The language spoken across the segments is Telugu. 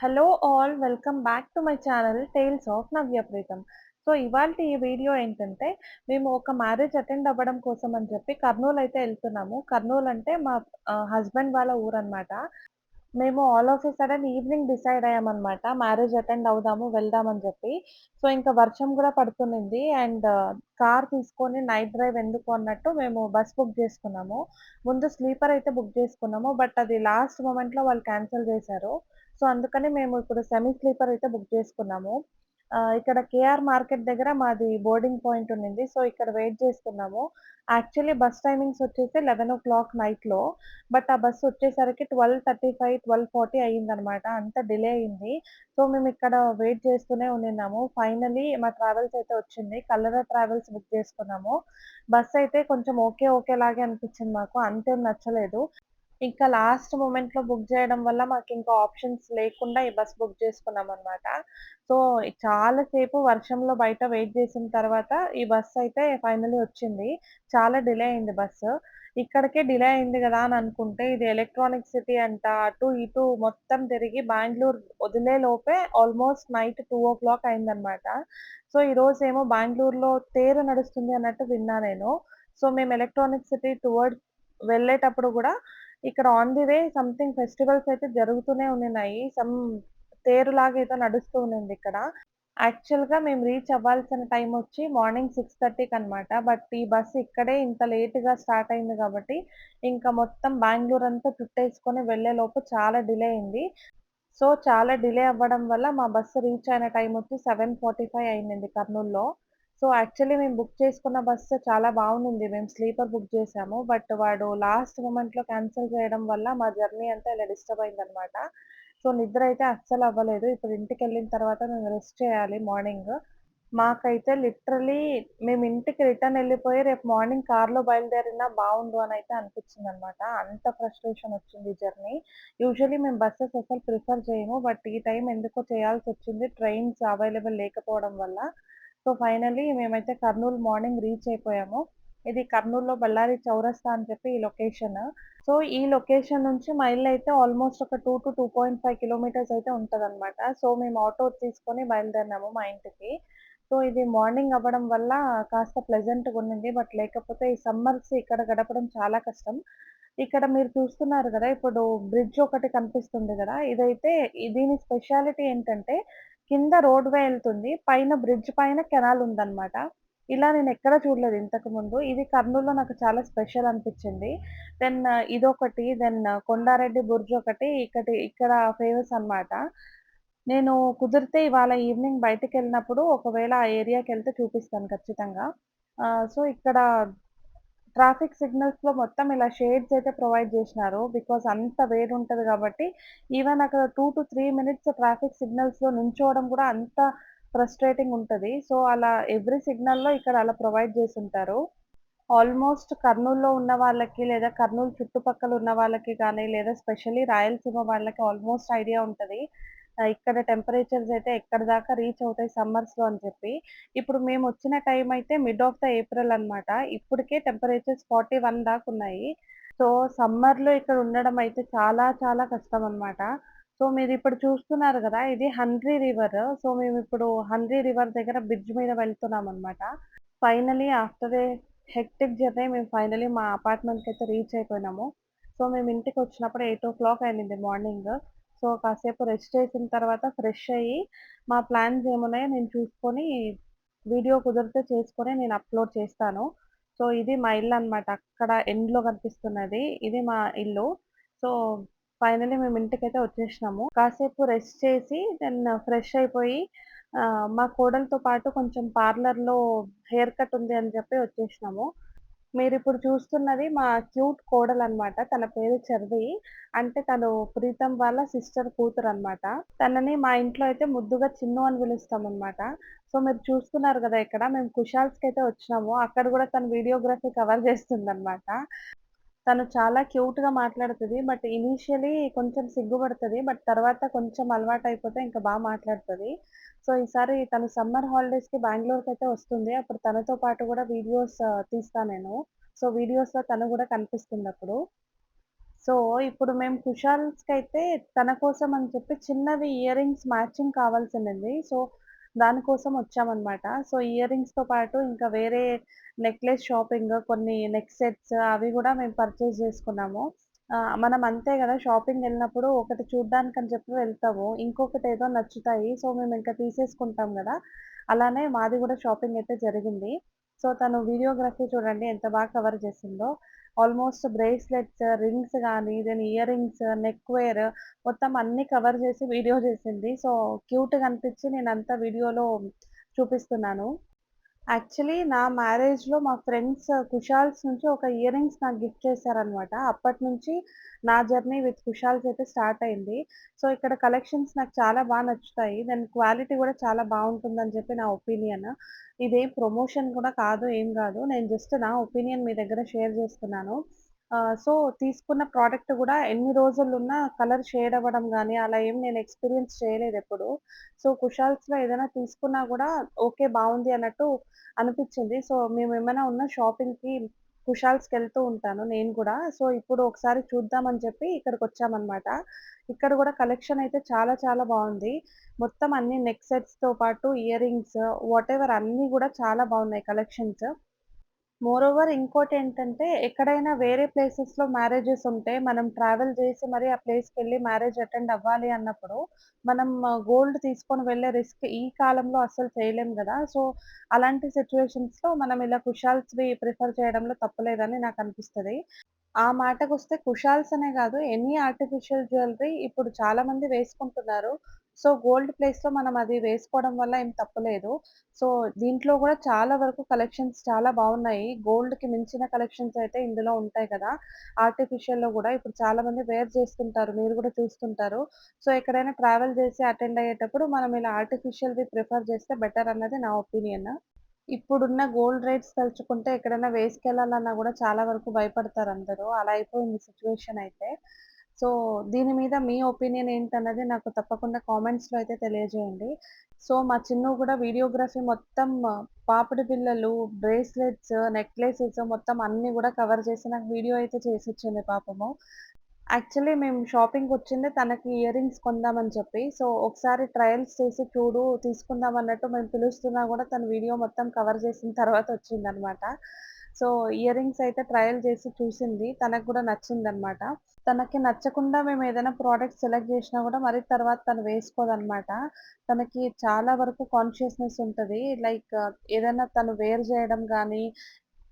Hello all welcome back to my channel tales of Navya Preetham. So ఇవాల్టి ఈ వీడియో ఏంటంటే, మేము ఒక మ్యారేజ్ అటెండ్ అవ్వడం కోసం అని చెప్పి కర్నూల్ అయితే ఎళ్తున్నాము. కర్నూల్ అంటే మా హస్బెండ్ వాళ్ళ ఊరనమాట. మేము all of a sudden evening decide అయ్యామనమాట. మ్యారేజ్ అటెండ్ అవుదాము, వెళ్దామని చెప్పి. సో ఇంకా వర్షం గూడా పడుతున్నింది అండ్ కార్ తీసుకొని నైట్ డ్రైవ్ ఎందుకు అన్నట్టు మేము బస్ బుక్ జేసుకున్నాము. ముందు స్లీపర్ అయితే బుక్ జేసుకున్నాము. బట్ అది లాస్ట్ మొమెంట్‌లో వాళ్ళు క్యాన్సెల్ జేశారు. సో అందుకని మేము ఇప్పుడు సెమీ స్లీపర్ అయితే బుక్ చేసుకున్నాము. ఇక్కడ కేఆర్ మార్కెట్ దగ్గర మాది బోర్డింగ్ పాయింట్ ఉండింది. సో ఇక్కడ వెయిట్ చేస్తున్నాము. యాక్చువల్లీ బస్ టైమింగ్స్ వచ్చేసి 11:00 నైట్‌లో. బట్ ఆ బస్ వచ్చేసరికి 12:35, 12:40 అయిందనమాట. అంత డిలే అయింది. సో మేమిక్కడ వెయిట్ చేస్తూనే ఉండిన్నాము. ఫైనల్లీ మా ట్రావెల్స్ అయితే వచ్చింది. కల్లర ట్రావెల్స్ బుక్ చేసుకున్నాము. బస్ అయితే కొంచెం ఓకే లాగే అనిపించింది మాకు. అంతేం నచ్చలేదు. ఇంకా లాస్ట్ మొమెంట్‌లో బుక్ జేయడం వల్ల మాకింకా ఆప్షన్స్ లేకుండా ఈ బస్ బుక్ జేసుకున్నామనమాట. సో, చాలా సేపు వర్షంలో బయట వెయిట్ జేసిన తర్వాత ఈ బస్సయితే ఫైనల్లీ వచ్చింది. చాలా డిలే అయింది బస్సు. ఇక్కడికే డిలే అయింది గదా అని అనుకుంటే ఇది ఎలక్ట్రానిక్ సిటీ అంట. అటు ఇటు మొత్తం తిరిగి బెంగుళూరు వదిలే లోపే ఆల్‌మోస్ట్ నైట్ 2:00 అయిందనమాట. సో, ఈరోజేమో బెంగుళూరులో తేరు నడుస్తుంది అన్నట్టు విన్నా నేను. సో, మేము ఎలక్ట్రానిక్ సిటీ టువర్డ్స్ వెళ్ళేటప్పుడు గూడా ఇక్కడ on the way something festivals అయితే జరుగుతూనే ఉండిన్నాయి. తేరులాగా ఏదో నడుస్తూ ఉండిందిక్కడ. యాక్చువల్‌గా మేము రీచ్ అవ్వాల్సిన టైమొచ్చి మార్నింగ్ 6:30కి అనమాట. బట్ ఈ బస్ ఇక్కడే ఇంత లేట్‌గా స్టార్ట్ అయింది గాబట్టి, ఇంకా మొత్తం బెంగుళూరు అంతా చుట్టేసుకొని వెళ్ళేలోపు చాలా డిలే అయింది. సో, చాలా డిలే అవ్వడం వల్ల మా బస్సు రీచ్ అయిన టైమొచ్చి 7:45 అయిందండి కర్నూల్‌లో. సో, యాక్చువల్లీ మేము బుక్ చేసుకున్న బస్సు చాలా బావుండింది. మేము స్లీపర్ బుక్ చేసాము. బట్ వాడు లాస్ట్ మొమెంట్‌లో క్యాన్సెల్ చేయడం వల్ల మా జర్నీ అంతా ఇలా డిస్టర్బ్ అయిందనమాట. సో, నిద్ర అయితే అస్సలు అవ్వలేదు. ఇప్పుడు ఇంటికెళ్ళిన తర్వాత మేము రెస్ట్ చేయాలి మార్నింగ్. మాకైతే లిటరల్లీ మేము ఇంటికి రిటర్న్ ఎళ్ళిపోయి రేపు మార్నింగ్ కార్‌లో బయలుదేరినా బావుండు అనయితే అనిపించిందనమాట. అంత ఫ్రస్ట్రేషన్ వచ్చింది జర్నీ. యూజువల్లీ మేము బసెస్ అసలు ప్రిఫర్ చేయము. బట్ ఈ టైం ఎందుకో చేయాల్సొచ్చింది. ట్రైన్స్ అవైలబుల్ లేకపోవడం వల్ల. సో, ఫైనల్లీ మేమైతే కర్నూల్ మార్నింగ్ రీచ్ అయిపోయాము. ఇది కర్నూల్‌లో బళ్ళారి చౌరస్తా అని చెప్పి ఈ లొకేషన్. సో, ఈ లొకేషన్ నుంచి మా ఇల్లయితే ఆల్‌మోస్ట్ ఒక 2-2.5 కిలోమీటర్స్ అయితే ఉంటదనమాట. సో, మేము ఆటో తీసుకొని బయలుదేరినాము మా ఇంటికి. సో, ఇది మార్నింగ్ అవ్వడం వల్ల కాస్త ప్లెజెంట్‌గుండింది. బట్ లేకపోతే ఈ సమ్మర్స్ ఇక్కడ గడపడం చాలా కష్టం. ఇక్కడ మీరు చూస్తున్నారు గదా! ఇప్పుడు బ్రిడ్జ్ ఒకటి కనిపిస్తుంది గదా! దీని స్పెషాలిటీ ఏంటంటే కింద రోడ్‌వే ఎళ్తుంది. పైన బ్రిడ్జ్ పైన కెనాల్ ఉందనమాట. ఇలా నేనెక్కడ చూడలేదు ఇంతకుముందు. ఇది కర్నూల్‌లో నాకు చాలా స్పెషల్ అనిపిచ్చింది. ఇదొకటి, కొండారెడ్డి బుర్జ్ ఒకటి ఇక్కడ ఫేమస్ అనమాట. నేను కుదిరితే ఇవాళ ఈవినింగ్ బయటికెళ్ళినప్పుడు ఒకవేళ ఆ ఏరియాకెళ్తే చూపిస్తాను ఖచ్చితంగా. సో, ఇక్కడ ట్రాఫిక్ సిగ్నల్స్‌లో మొత్తం ఇలా షేడ్స్ అయితే ప్రొవైడ్ జేసినారు. బికాజ్ అంత వేడుంటది గాబట్టి, ఈవెన్ అక్కడ 2-3 మినిట్స్ ట్రాఫిక్ సిగ్నల్స్‌లో నించోవడం గూడా అంత ఫ్రస్ట్రేటింగ్ ఉంటది. సో, అలా ఎవ్రీ సిగ్నల్‌లో ఇక్కడ అలా ప్రొవైడ్ జేసుంటారు. ఆల్‌మోస్ట్ కర్నూల్‌లో ఉన్న వాళ్ళకి, లేదా కర్నూల్ చుట్టుపక్కల ఉన్న వాళ్ళకి గానీ, లేదా స్పెషల్లీ రాయలసీమ వాళ్ళకి ఆల్‌మోస్ట్ ఐడియా ఉంటది. ఇక్కడ టెంపరేచర్స్ అయితే ఎక్కడి దాకా రీచ్ అవుతాయి సమ్మర్స్‌లో అని చెప్పి. ఇప్పుడు మేమొచ్చిన టైం అయితే మిడ్ ఆఫ్ ద ఏప్రిల్ అనమాట. ఇప్పటికే టెంపరేచర్స్ 41 దాకున్నాయి. సో, సమ్మర్‌లో ఇక్కడ ఉండడం అయితే చాలా చాలా కష్టమనమాట. సో, మీరిప్పుడు చూస్తున్నారు గదా! ఇది హంద్రీ రివర్. సో, మేమిప్పుడు హంద్రీ రివర్ దగ్గర బ్రిడ్జ్ మీద వెళ్తున్నామనమాట. Finally after a hectic journey మేము ఫైనల్లీ మా అపార్ట్‌మెంట్‌కైతే రీచ్ అయిపోయినాము. సో, మేము ఇంటికొచ్చినప్పుడు 8:00 అయింది మార్నింగ్. సో, కాసేపు రెస్ట్ చేసిన తర్వాత ఫ్రెష్ అయ్యి, మా ప్లాన్స్ ఏమున్నాయో నేను చూసుకొని, వీడియో కుదిరితే చేసుకొని నేను అప్‌లోడ్ చేస్తాను. సో, ఇది మా ఇల్లనమాట. అక్కడ ఎండ్‌లో కనిపిస్తున్నది. ఇది మా ఇల్లు. సో, ఫైనల్లీ మేము ఇంటికైతే వచ్చేసినాము. కాసేపు రెస్ట్ చేసి ఫ్రెష్ అయిపోయి మా కోడలితో పాటు కొంచెం పార్లర్‌లో హెయిర్ కట్ ఉంది అని చెప్పి వచ్చేసినాము. మీరిప్పుడు చూస్తున్నది మా క్యూట్ కోడలనమాట. తన పేరు చర్వి. అంటే తను ప్రీతం వాళ్ళ సిస్టర్ కూతురనమాట. తనని మా ఇంట్లో అయితే ముద్దుగా చిన్ను అని పిలుస్తామనమాట. సో, మీరు చూస్తున్నారు గదా! ఇక్కడ మేము కుషాల్స్‌కైతే వచ్చినాము. అక్కడ గూడా తను వీడియోగ్రఫీ కవర్ చేస్తుందనమాట. తను చాలా క్యూట్‌గా మాట్లాడుతది. బట్ ఇనీషియలీ కొంచెం సిగ్గుపడతది. బట్ తర్వాత కొంచెం అలవాటయిపోతే ఇంకా మాట్లాడుతది. సో, ఈసారి తను సమ్మర్ హాలిడేస్‌కి బెంగుళూరుకైతే వస్తుంది. అప్పుడు తనతో పాటు గూడా వీడియోస్ తీస్తా నేను. సో, వీడియోస్‌లో తను గూడా కనిపిస్తుందప్పుడు. సో, ఇప్పుడు మేము కుషాల్స్‌కైతే తన కోసం అని చెప్పి చిన్నవి ఇయర్ రింగ్స్ మ్యాచింగ్ కావాల్సింది. సో, దానికోసం వచ్చామనమాట. సో, ఇయర్ రింగ్స్‌తో పాటు ఇంకా వేరే నెక్లెస్ షాపింగ్, కొన్ని నెక్ సెట్స్ అవి గూడా మేము పర్చేస్ జేసుకున్నాము. మనం అంతే గదా! షాపింగెళ్ళినప్పుడు ఒకటి చూడ్డానికని చెప్పి వెళ్తాము. ఇంకొకటేదో నచ్చుతాయి. సో, మేమింక తీసేసుకుంటాం గదా! అలానే మాది గూడా షాపింగయితే జరిగింది. సో, తను వీడియోగ్రఫీ చూడండి ఎంత బాగా కవర్ చేసిందో. ఆల్మోస్ట్ బ్రేస్లెట్స్, రింగ్స్ గానీ, then ear rings, neck wear మొత్తం అన్నీ కవర్ చేసి వీడియో చేసింది. సో, క్యూట్‌గా అనిపిచ్చి నేనంతా వీడియోలో చూపిస్తున్నాను. యాక్చువల్లీ నా మ్యారేజ్‌లో మా ఫ్రెండ్స్ కుషాల్స్ నుంచి ఒక ఇయర్ రింగ్స్ నాకు గిఫ్ట్ చేశారనమాట. అప్పటినుంచి నా జర్నీ విత్ కుషాల్స్ అయితే స్టార్ట్ అయింది. సో, ఇక్కడ కలెక్షన్స్ నాకు చాలా నచ్చుతాయి. దాని క్వాలిటీ కూడా చాలా బావుంటుందని చెప్పి నా ఒపీనియన్. ఇదేం ప్రమోషన్ కూడా కాదు, ఏం గాదు. నేను జస్ట్ నా ఒపీనియన్ మీ దగ్గర షేర్ చేస్తున్నాను. సో, తీసుకున్న ప్రోడక్ట్ గూడా ఎన్ని రోజులున్నా కలర్ షేడ్ అవ్వడం గానీ, అలా ఏం నేను ఎక్స్‌పీరియన్స్ చేయలేదెప్పుడు. సో, కుషాల్స్‌లో ఏదైనా తీసుకున్నా గూడా ఓకే. బావుంది అన్నట్టు అనిపిచ్చింది. సో, మేమేమైనా ఉన్న షాపింగ్‌కి కుషాల్స్‌కెళ్తూ ఉంటాను నేను గూడా. సో, ఇప్పుడు ఒకసారి చూద్దామని చెప్పి ఇక్కడికొచ్చామనమాట. ఇక్కడ గూడా కలెక్షన్ అయితే చాలా బావుంది. మొత్తం అన్ని నెక్ సెట్స్‌తో పాటు ఇయర్ రింగ్స్ వాటెవర్ అన్నీ గూడా చాలా బావున్నాయి కలెక్షన్స్. మోరోవర్ ఇంకోటేంటంటే, ఎక్కడైనా వేరే ప్లేసెస్‌లో మ్యారేజెస్ ఉంటే, మనం ట్రావెల్ చేసి మరి ఆ ప్లేస్‌కెళ్ళి మ్యారేజ్ అటెండ్ అవ్వాలి అన్నప్పుడు, మనం గోల్డ్ తీసుకొని వెళ్ళే రిస్క్ ఈ కాలంలో అస్సలు చేయలేం గదా! సో, అలాంటి సిట్యుయేషన్స్‌లో మనం ఇలా కుషాల్స్‌వి ప్రిఫర్ చేయడంలో తప్పు లేదని నాకనిపిస్తది. ఆ మాటకొస్తే కుషాల్స్ అనే గాదు, ఎనీ ఆర్టిఫిషియల్ జ్యువెల్లరీ ఇప్పుడు చాలా మంది వేసుకుంటున్నారు. సో, గోల్డ్ ప్లేస్‌లో మనం అది వేసుకోవడం వల్ల ఏం తప్పు లేదు. సో, దీంట్లో గూడా చాలా వరకు కలెక్షన్స్ చాలా బావున్నాయి. గోల్డ్‌కి మించిన కలెక్షన్స్ అయితే ఇందులో ఉంటాయి కదా! ఆర్టిఫిషియల్‌లో గూడా ఇప్పుడు చాలా మంది వేర్ చేస్తుంటారు. మీరు గూడా చూస్తుంటారు. సో, ఎక్కడైనా ట్రావెల్ చేసి అటెండ్ అయ్యేటప్పుడు మనం ఇలా ఆర్టిఫిషియల్‌వి ప్రిఫర్ చేస్తే బెటర్ అన్నది నా ఒపీనియన్. ఇప్పుడున్న గోల్డ్ రేట్స్ తలుచుకుంటే ఎక్కడైనా వేసుకెళ్ళాలన్నా గూడా చాలా వరకు భయపడతారందరూ. అలా అయిపోయింది సిట్యుయేషన్ అయితే. సో, దీని మీద మీ ఒపీనియన్ ఏంటన్నది నాకు తప్పకుండా కామెంట్స్‌లో అయితే తెలియజేయండి. సో, మా చిన్ను గూడా వీడియోగ్రఫీ మొత్తం పాపిడి బిళ్ళలు, బ్రేస్లెట్స్, నెక్లెసెస్ మొత్తం అన్నీ గూడా కవర్ చేసి నాకు వీడియో అయితే చేసిచ్చింది పాపము. యాక్చువల్లీ మేము షాపింగ్‌కొచ్చిందే తనకి ఇయర్ రింగ్స్ కొందామని చెప్పి. సో, ఒకసారి ట్రయల్స్ చేసి చూడు తీసుకుందాం అన్నట్టు మేము పిలుస్తున్నా గూడా తను వీడియో మొత్తం కవర్ చేసిన తర్వాత వచ్చిందనమాట. సో, ఇయర్ రింగ్స్ అయితే ట్రయల్ చేసి చూసింది. తనకు గూడా నచ్చిందనమాట. తనకి నచ్చకుండా మేమేదైనా ప్రోడక్ట్ సెలెక్ట్ జేసినా గూడా మరి తర్వాత తను వేసుకోదనమాట. తనకి చాలా వరకు కాన్షియస్‌నెస్ ఉంటది. లైక్ ఏదైనా తను వేర్ జేయడం గానీ,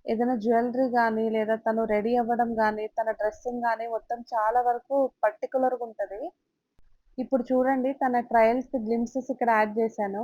ఏదైనా జ్యువెల్లరీ గానీ, లేదా తను రెడీ అవ్వడం గానీ, తన డ్రెస్సింగ్ గానీ మొత్తం చాలా వరకు పర్టిక్యులర్‌గుంటది. ఇప్పుడు చూడండి తన ట్రయల్స్ గ్లింప్సెస్ ఇక్కడ యాడ్ జేశాను.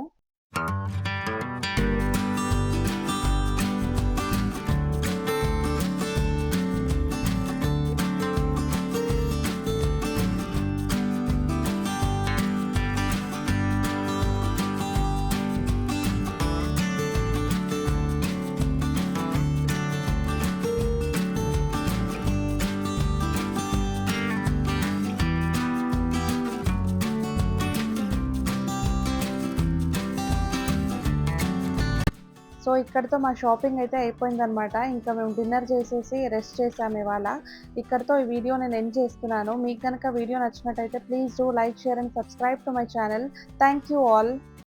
సో, ఇక్కడితో మా షాపింగ్ అయితే అయిపోయిందనమాట. ఇంకా మేము డిన్నర్ చేసేసి రెస్ట్ చేశామివాళ. ఇక్కడితో ఈ వీడియో నేను ఎండ్ చేస్తున్నాను. మీకు గనక వీడియో నచ్చినట్టయితే please do like, share and subscribe to my channel. Thank you all.